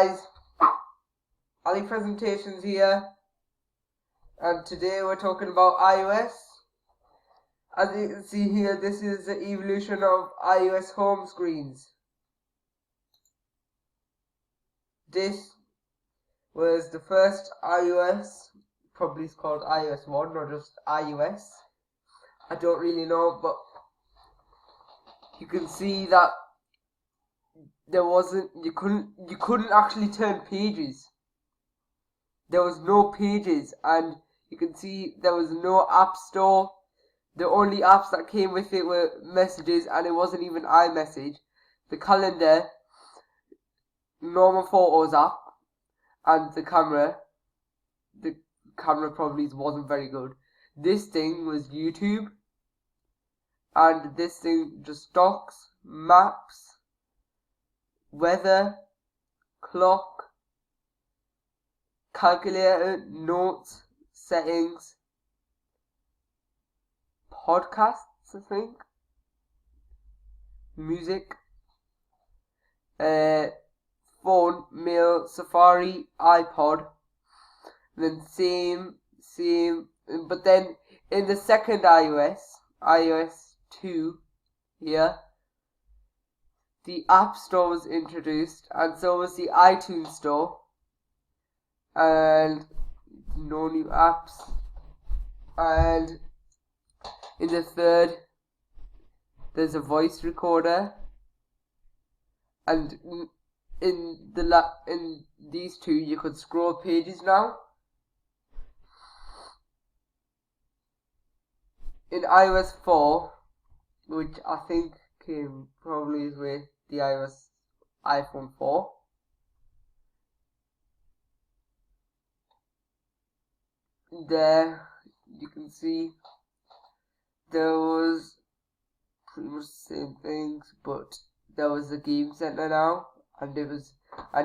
guys, Ali Presentations here, and today we're talking about iOS. As you can see here, this is the evolution of iOS home screens. This was the first iOS, probably it's called iOS 1 or just iOS. I don't really know, but you can see that you couldn't actually turn pages. There was no pages, and you can see there was no app store. The only apps that came with it were messages, and it wasn't even iMessage. The calendar, normal photos app, and the camera. The camera probably wasn't very good. This thing was YouTube, and this thing just stocks, maps, weather, clock, calculator, notes, settings, podcasts, I think, music, phone, mail, Safari, iPod, and then same, but then in the second iOS 2 here, the App Store was introduced, and so was the iTunes Store, and no new apps. And in the third, there's a voice recorder, and in these two you could scroll pages now. In iOS 4, which I think came probably with the iPhone 4, there you can see there was pretty much the same things, but there was a game center now, and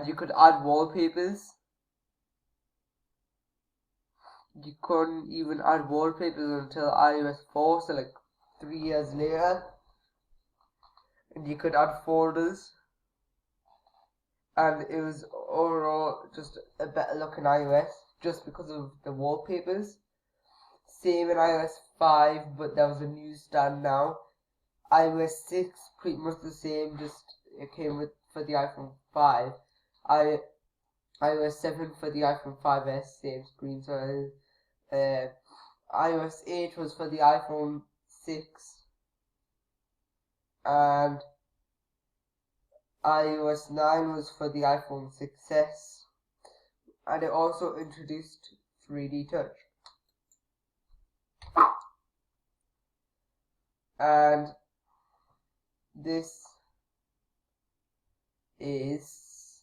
you could add wallpapers. You couldn't even add wallpapers until iOS 4, so like 3 years later. And you could add folders, and it was overall just a better looking iOS just because of the wallpapers. Same in iOS 5, but there was a new stand now. iOS 6, pretty much the same, just it came with for the iPhone 5. iOS 7 for the iPhone 5S, same screen size. iOS 8 was for the iPhone 6, and iOS 9 was for the iPhone 6S, and it also introduced 3D Touch. And this is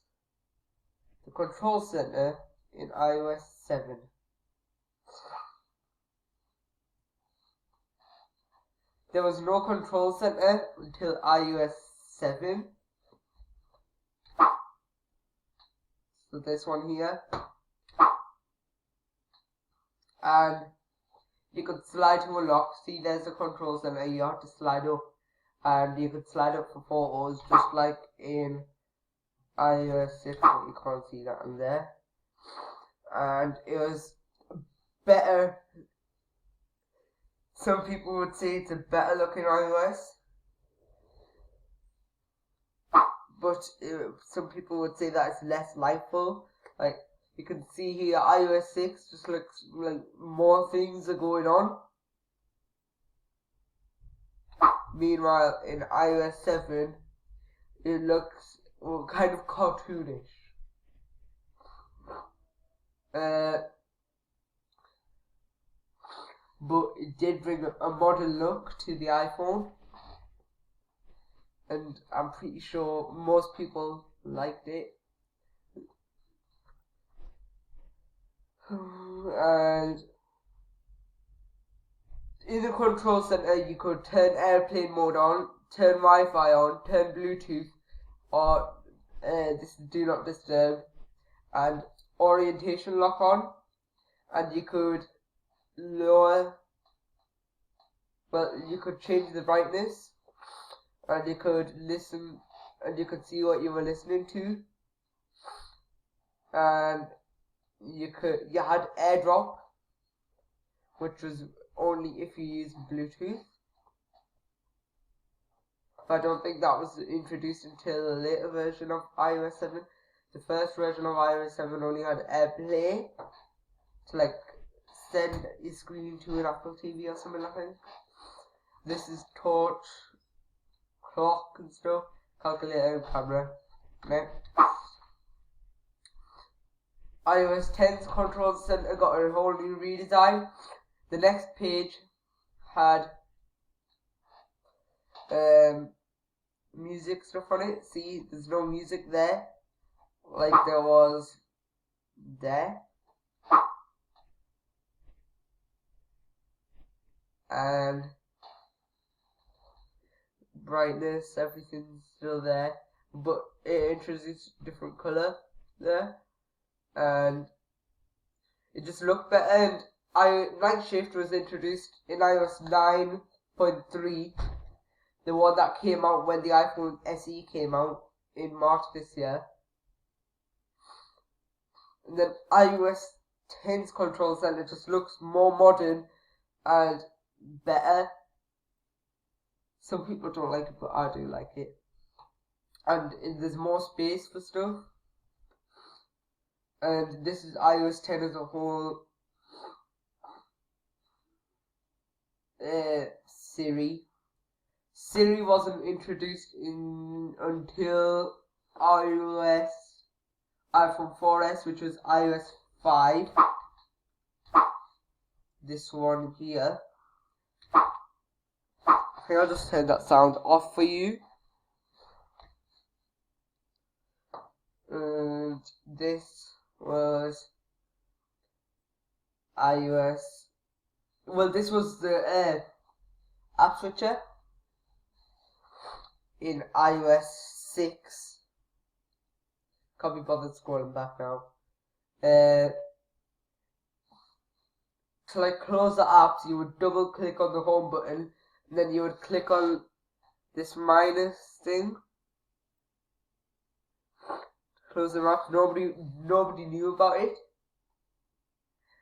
the control center in iOS 7. There was no control center until iOS 7. So this one here. And you could slide to a lock. See, there's the control center. You have to slide up. And you could slide up for photos just like in iOS 6, but you can't see that in there. And it was better. Some people would say it's a better looking iOS, but some people would say that it's less lightful. Like you can see here, iOS 6 just looks like more things are going on. Meanwhile, in iOS 7, it looks kind of cartoonish. But it did bring a modern look to the iPhone, and I'm pretty sure most people liked it. And in the control center, you could turn airplane mode on, turn Wi-Fi on, turn Bluetooth, or this do not disturb, and orientation lock on, and you could you could change the brightness, and you could listen, and you could see what you were listening to. and you had AirDrop, which was only if you used Bluetooth. But I don't think that was introduced until a later version of iOS 7. The first version of iOS 7 only had AirPlay to like send your screen to an Apple TV or something like that. This is torch, clock and stuff, calculator and camera. Next. iOS 10's control center got a whole new redesign. The next page had music stuff on it. See, there's no music there like there was there. And brightness, everything's still there, but it introduced different color there, and it just looked better. And night shift was introduced in iOS 9.3, the one that came out when the iPhone SE came out in March this year. And then iOS 10's control center just looks more modern and better. Some people don't like it, but I do like it. And there's more space for stuff. And this is iOS 10 as a whole. Siri wasn't introduced until iPhone 4S, which was iOS 5. This one here. Okay, I'll just turn that sound off for you. And this was iOS. Well, this was the app switcher in iOS 6. Can't be bothered scrolling back now. To like close the apps, you would double click on the home button, and then you would click on this minus thing. Close them up. Nobody knew about it.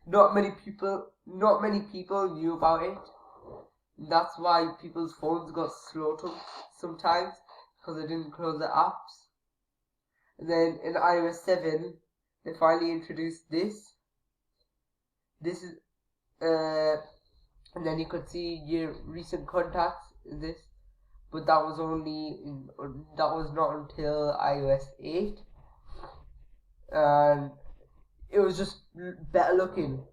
Not many people knew about it. That's why people's phones got slow sometimes, because they didn't close the apps. And then in iOS 7, they finally introduced this. This is and then you could see your recent contacts in this, but that was not until iOS 8, and it was just better looking.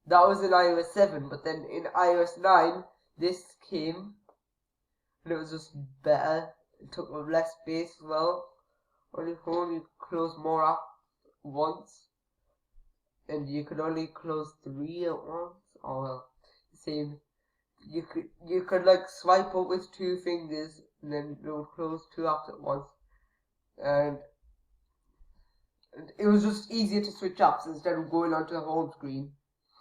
That was in iOS 7, but then in iOS 9, this came, and it was just better. It took up less space as well. On your phone, you could close more apps once, and you could only close 3 at once, or the same. You could like swipe up with 2 fingers, and then it would close 2 apps at once, and it was just easier to switch apps instead of going onto the home screen.